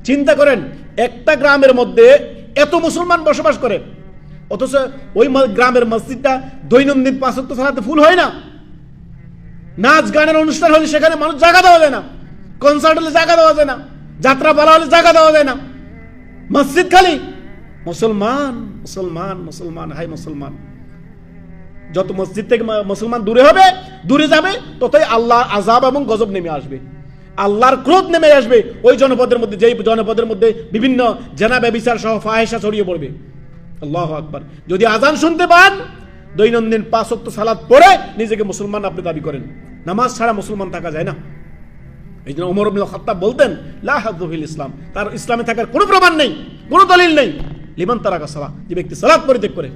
চিন্তা করেন, একটা গ্রামের মধ্যে এত মুসলমান বসবাস করে, অথচ ওই গ্রামের মসজিদটা দৈনন্দিন 5 ওয়াক্ত সালাতে ফুল হয় না। নাচ গানের অনুষ্ঠান হলে সেখানে মানুষ জায়গা দেওয়া যায় না, কনসার্ট হলে জায়গা দেওয়া যায় না, যাত্রা পালা হলে জায়গা দেওয়া যায় না, মসজিদ খালি। মুসলমান মুসলমান মুসলমান, হাই মুসলমান। যত মসজিদ থেকে মুসলমান দূরে হবে, দূরে যাবে, ততই আল্লাহর আযাব এবং গজব নেমে আসবে, আল্লাহর ক্রোধ নেমে আসবে ওই জনপদের মধ্যে, যেই জনপদের মধ্যে বিভিন্ন জেনা ব্যভিচার সহ ফাহিশা ছড়িয়ে পড়বে। আল্লাহু আকবার। যদি আজান শুনতে পান, দৈনন্দিন 5 ওয়াক্ত সালাত পড়ে নিজেকে মুসলমান আপনি দাবি করেন, নামাজ ছাড়া মুসলমান থাকা যায় না। এই জন্য ওমর ইবনে খাত্তাব বলতেন, লা হাযু ফিল ইসলাম, তার ইসলামে থাকার কোনো প্রমাণ নেই, কোনো দলিল নেই। লিমান তারাকা সালাত, যে ব্যক্তি সালাত পরিত্যাগ করে,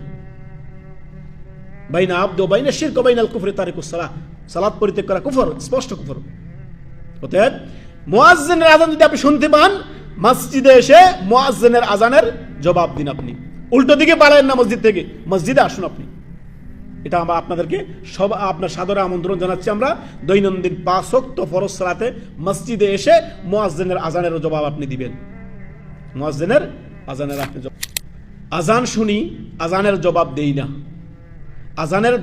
বাইনা আবদ ওয়া বাইনা শিরক ওয়া বাইনাল কুফরি তারিকুস সালাহ, সালাত পরিত্যাগ করা কুফর, স্পষ্ট কুফর। অতএব মুয়াজ্জিনের আযান যদি আপনি শুনতে পান, মসজিদে এসে মুয়াজ্জিনের আযানের জবাব দিন। আপনি উল্টো দিকে পালায়েন না মসজিদ থেকে, মসজিদে আসুন আপনি। এটা আমরা আপনাদেরকে সব আপনার সাদরে আমন্ত্রণ জানাচ্ছি। আমরা দৈনন্দিন 5 ওয়াক্ত ফরজ সালাতে মসজিদে এসে মুয়াজ্জিনের আযানের জবাব আপনি দিবেন। মুয়াজ্জিনের আযানের আপনি আযান শুনি, আযানের জবাব দেই না। আযানের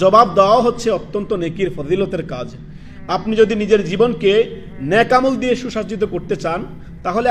জবাব দেওয়া হচ্ছে অত্যন্ত নেকির ফজিলতের কাজ। আপনি যদি নিজের জীবনকে নেক আমল দিয়ে সুসজ্জিত করতে চান, তাহলে